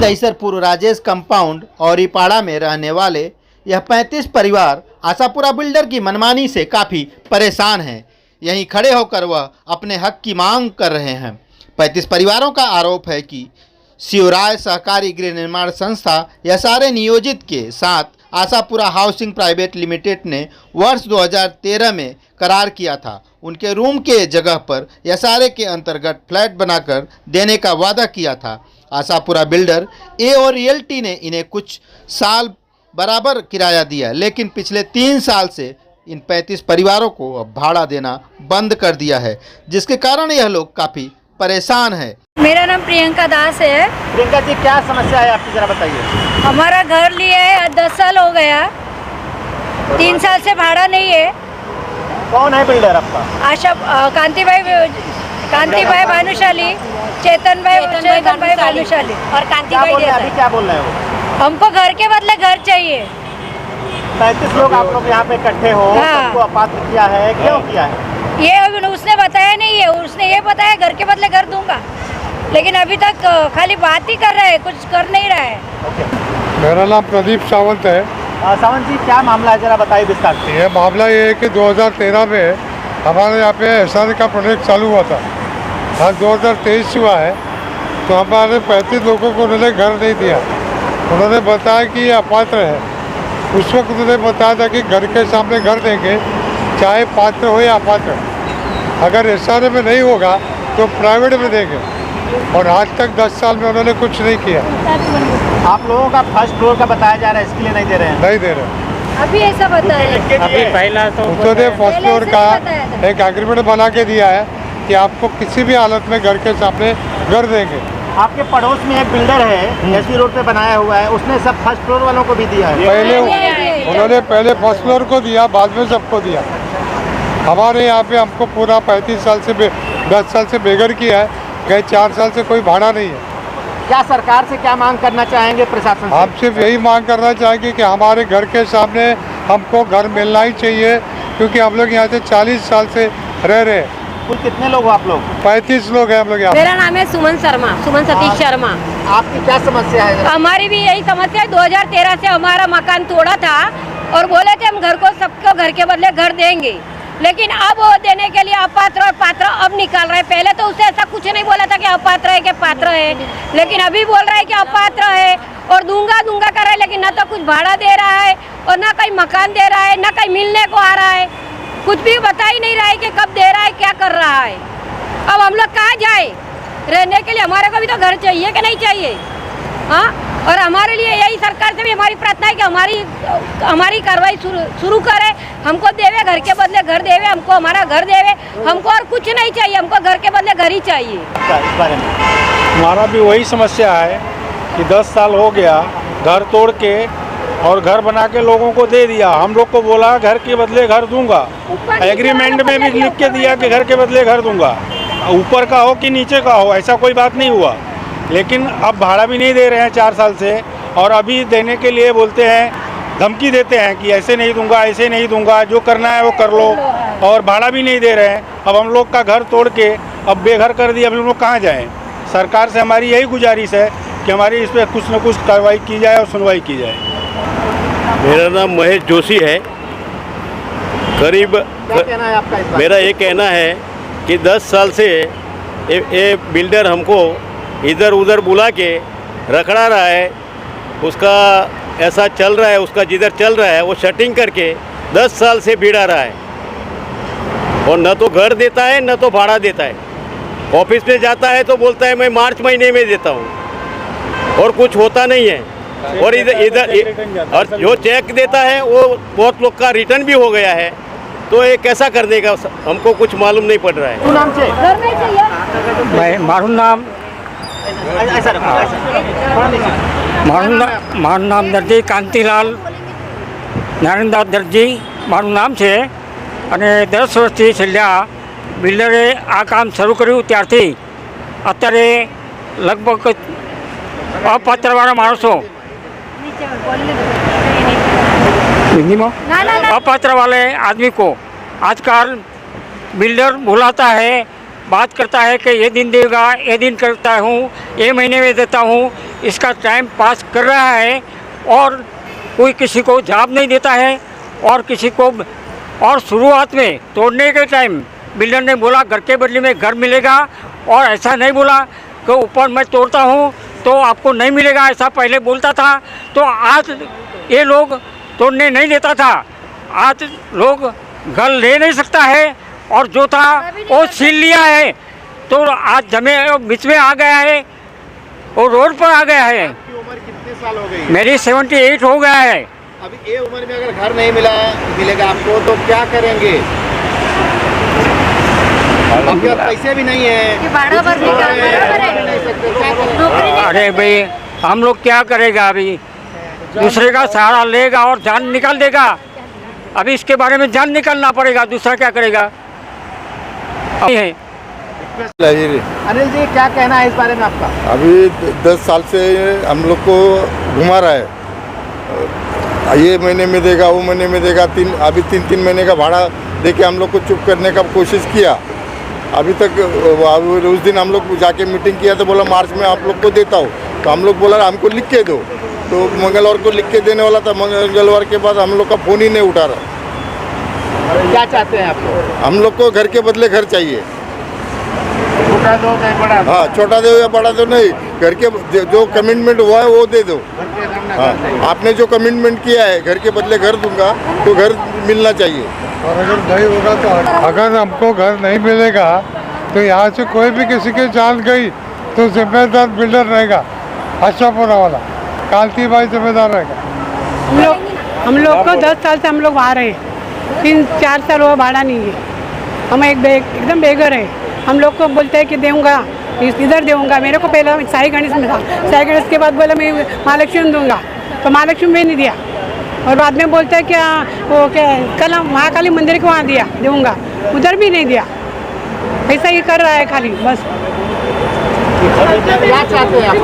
दहिसरपुर Rajesh compound और इपाड़ा में रहने वाले यह 35 परिवार आशापुरा बिल्डर की मनमानी से काफ़ी परेशान हैं। यहीं खड़े होकर वह अपने हक की मांग कर रहे हैं। 35 परिवारों का आरोप है कि शिवराय सहकारी गृह निर्माण संस्था यसारे नियोजित के साथ आशापुरा हाउसिंग प्राइवेट लिमिटेड ने वर्ष 2013 में करार किया था। उनके रूम के जगह पर यसारे के अंतर्गत फ्लैट बनाकर देने का वादा किया था। आशापुरा बिल्डर ए और रियल्टी ने इन्हें कुछ साल बराबर किराया दिया, लेकिन पिछले 3 साल से इन 35 परिवारों को अब भाड़ा देना बंद कर दिया है, जिसके कारण यह लोग काफ़ी परेशान है। मेरा नाम प्रियंका दास है। प्रियंका जी, क्या समस्या है आपकी, जरा बताइए। हमारा घर लिए है 10 साल हो गया, 3 साल से भाड़ा नहीं है। कौन है बिल्डर आपका? आशा कांति भाई भानुशाली, चेतन भाई भानुशाली और कांति भाई देता है। क्या बोल रहे हो? हमको घर के बदले घर चाहिए। 35 लोग आप लोग यहाँ पे इकट्ठे हो, हाँ। सबको अपात्र किया है, क्यों किया है? ये उसने बताया नहीं है, उसने ये बताया घर के बदले घर दूंगा, लेकिन अभी तक खाली बात ही कर रहा है, कुछ कर नहीं रहा है। मेरा नाम प्रदीप सावंत है। सावंत जी, क्या मामला है, जरा बताइए विस्तार से। ये मामला ये है कि 2013 में हमारे यहाँ पे एहसान का प्रोजेक्ट चालू हुआ था। आज 2023 हुआ है, तो हमारे 35 लोगों को उन्होंने घर नहीं दिया। उन्होंने बताया कि ये अपात्र है। उस वक्त उन्होंने बताया था कि घर के सामने घर देंगे, चाहे पात्र हो या अपात्र। अगर एहसान में नहीं होगा तो प्राइवेट में देंगे, और आज तक 10 साल में उन्होंने कुछ नहीं किया। आप लोगों का फर्स्ट फ्लोर का बताया जा रहा है, इसके लिए नहीं दे रहे हैं? नहीं दे रहे। अभी ऐसा बताया, अभी पहला तो उन्होंने फर्स्ट फ्लोर का एक एग्रीमेंट बना के दिया है कि आपको किसी भी हालत में घर के सामने घर देंगे। आपके पड़ोस में एक बिल्डर है, एसपी रोड पे बनाया हुआ है, उसने सब फर्स्ट फ्लोर वालों को भी दिया है। उन्होंने पहले फर्स्ट फ्लोर को दिया, बाद में सबको दिया। हमारे यहाँ पे हमको पूरा 35 साल से 10 साल से बेघर किया है। गए 4 साल से कोई भाड़ा नहीं है। क्या सरकार से क्या मांग करना चाहेंगे, प्रशासन से? हम सिर्फ यही मांग करना चाहेंगे कि हमारे घर के सामने हमको घर मिलना ही चाहिए, क्योंकि हम लोग यहाँ से 40 साल से रह रहे हैं। कुल कितने लोग हो आप लोग? 35 लोग हैं हम लोग यहाँ। मेरा नाम है सुमन सतीश शर्मा। आपकी क्या समस्या है? हमारी भी यही समस्या है। 2013 से हमारा मकान तोड़ा था और बोले थे हम घर को सबको घर के बदले घर देंगे, लेकिन अब वो देने के लिए अपात्र और पात्र अब निकाल रहे हैं। पहले तो उसे ऐसा कुछ नहीं बोला था कि अपात्र है कि पात्र है, लेकिन अभी बोल रहा है कि अपात्र है और दूंगा कर रहा है, लेकिन न तो कुछ भाड़ा दे रहा है और न कहीं मकान दे रहा है, न कहीं मिलने को आ रहा है। कुछ भी बता ही नहीं रहा है कि कब दे रहा है, क्या कर रहा है। अब हम लोग कहाँ जाए रहने के लिए? हमारे को भी तो घर चाहिए कि नहीं चाहिए? हाँ, और हमारे लिए यही सरकार से भी हमारी प्रार्थना है कि हमारी कार्रवाई शुरू करे, हमको देवे घर के बदले घर देवे, हमको हमारा घर देवे, हमको और कुछ नहीं चाहिए, हमको घर के बदले घर ही चाहिए। इस बारे में हमारा भी वही समस्या है कि 10 साल हो गया घर तोड़ के और घर बना के लोगों को दे दिया। हम लोग को बोला घर के बदले घर दूंगा, एग्रीमेंट में भी लिख के दिया कि घर के बदले घर दूंगा, ऊपर का हो कि नीचे का हो, ऐसा कोई बात नहीं हुआ। लेकिन अब भाड़ा भी नहीं दे रहे हैं 4 साल से, और अभी देने के लिए बोलते हैं, धमकी देते हैं कि ऐसे नहीं दूंगा, ऐसे नहीं दूंगा, जो करना है वो कर लो, और भाड़ा भी नहीं दे रहे हैं। अब हम लोग का घर तोड़ के अब बेघर कर दिया, अब हम लोग कहाँ जाएँ? सरकार से हमारी यही गुजारिश है कि हमारी इस पर कुछ न कुछ कार्रवाई की जाए और सुनवाई की जाए। मेरा नाम महेश जोशी है। करीब क्या कहना है आपका इस बारे में? मेरा ये कहना है कि 10 साल से ये बिल्डर हमको इधर उधर बुला के रखड़ा रहा है। उसका ऐसा चल रहा है, उसका जिधर चल रहा है वो शटिंग करके 10 साल से भिड़ा रहा है, और न तो घर देता है न तो भाड़ा देता है। ऑफिस में जाता है तो बोलता है मैं मार्च महीने में देता हूँ, और कुछ होता नहीं है। और इधर और जो चेक देता है वो बहुत लोग का रिटर्न भी हो गया है। तो ये कैसा कर देगा, हमको कुछ मालूम नहीं पड़ रहा है। શું નામ છે? મારું નામ દરજી કાંતિલાલ નારાયણદાસ દરજી મારું નામ છે, અને 10 વર્ષથી છેલ્લા બિલ્ડરે આ કામ શરૂ કર્યું ત્યારથી અત્યારે લગભગ અપાત્રવાળા માણસો अपात्र वाले आदमी को आजकल बिल्डर बुलाता है बात करता है कि ये दिन देगा, ये दिन करता हूँ, ये महीने में देता हूँ, इसका टाइम पास कर रहा है और कोई किसी को जवाब नहीं देता है और किसी को। और शुरुआत में तोड़ने के टाइम बिल्डर ने बोला घर के बदले में घर मिलेगा, और ऐसा नहीं बोला कि ऊपर मैं तोड़ता हूँ तो आपको नहीं मिलेगा, ऐसा पहले बोलता था। तो आज ये लोग तोड़ने नहीं देता था, आज लोग घर ले नहीं सकता है और जो था वो छीन लिया है। तो आज जमीन बीच में आ गया है और रोड पर आ गया है। आपकी उम्र कितने साल हो गई? मेरी 78 हो गया है। अभी ये उम्र में अगर घर नहीं मिलेगा आपको तो क्या करेंगे? आपके पास पैसे भी नहीं है, अरे भाई हम लोग क्या करेगा? अभी दूसरे का सहारा लेगा और जान निकाल देगा। अभी इसके बारे में जान निकालना पड़ेगा, दूसरा क्या करेगा? अनिल जी क्या कहना है इस बारे में आपका? अभी 10 साल से हम लोग को घुमा रहा है, ये महीने में देगा, वो महीने में देगा। अभी तीन महीने का भाड़ा देके हम लोग को चुप करने का कोशिश किया। अभी तक उस दिन हम लोग जाके मीटिंग किया तो बोला मार्च में आप लोग को देता हूँ। तो हम लोग बोला हमको लिख के दो, तो मंगलवार को लिख के देने वाला था। मंगलवार के बाद हम लोग का फ़ोन ही नहीं उठा रहा। क्या चाहते हैं आपको? हम लोग को घर के बदले घर चाहिए। छोटा दो या बड़ा? हाँ, छोटा दो या बड़ा दो नहीं, घर के जो कमिटमेंट हुआ है वो दे दो। हाँ, आपने जो कमिटमेंट किया है घर के बदले घर दूंगा तो घर मिलना चाहिए। और अगर नहीं होगा तो अगर हमको घर नहीं मिलेगा तो यहाँ से कोई भी किसी की जान गई तो जिम्मेदार बिल्डर रहेगा, आशापुरा वाला कालती भाई जिम्मेदार रहेगा। हम लोग को 10 साल से हम लोग वहाँ रहे, 3-4 साल वो भाड़ा नहीं है। हम एकदम बेघर है। हम लोग को बोलते हैं कि दूंगा, इधर दूंगा। मेरे को पहले साई गणेश में था, साई गणेश के बाद बोला मैं महालक्ष्मी दूंगा, तो महालक्ष्मी में नहीं दिया। और बाद में बोलते हैं क्या वो क्या कल महाकाली मंदिर को वहाँ दिया दूंगा, उधर भी नहीं दिया। ऐसा ही कर रहा है खाली बस। क्या चाहते हैं आप?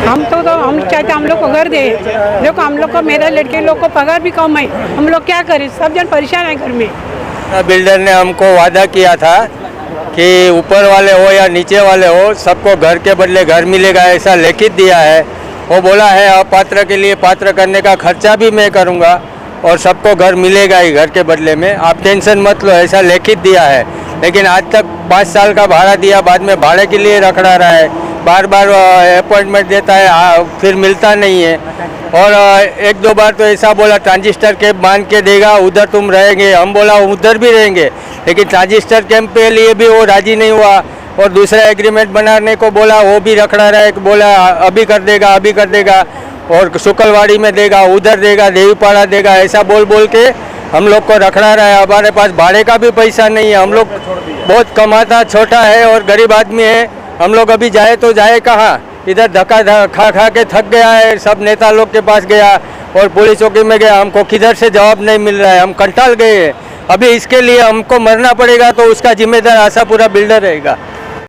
हम तो हम चाहते हम लोग को घर दे। देखो हम लोग को, मेरे लड़के लोग को पगार भी कम है, हम लोग क्या करें? सब जन परेशान है घर में। बिल्डर ने हमको वादा किया था कि ऊपर वाले हो या नीचे वाले हो सबको घर के बदले घर मिलेगा, ऐसा लिखित दिया है। वो बोला है अपात्र के लिए पात्र करने का खर्चा भी मैं करूँगा और सबको घर मिलेगा ही घर के बदले में, आप टेंशन मत लो, ऐसा लिखित दिया है। लेकिन आज तक 5 साल का भाड़ा दिया, बाद में भाड़े के लिए रखड़ा रहा है, बार बार अपॉइंटमेंट देता है, फिर मिलता नहीं है। और 1-2 बार तो ऐसा बोला ट्रांजिस्टर कैंप मान के देगा, उधर तुम रहेंगे। हम बोला उधर भी रहेंगे, लेकिन ट्रांजिस्टर कैंप के लिए भी वो राजी नहीं हुआ। और दूसरा एग्रीमेंट बनाने को बोला, वो भी रखड़ा रहा है, बोला अभी कर देगा, अभी कर देगा। और शुक्लवाड़ी में देगा, उधर देगा, देवीपाड़ा देगा, ऐसा बोल बोल के हम लोग को रखड़ा रहा है। हमारे पास भाड़े का भी पैसा नहीं है, हम लोग बहुत कमाता छोटा है और गरीब आदमी है। हम लोग अभी जाए तो जाए कहाँ? इधर धक्का खा खा के थक गया है, सब नेता लोग के पास गया और पुलिस चौकी में गया, हमको किधर से जवाब नहीं मिल रहा है, हम कंटाल गए हैं। अभी इसके लिए हमको मरना पड़ेगा तो उसका जिम्मेदार आशापुरा बिल्डर रहेगा।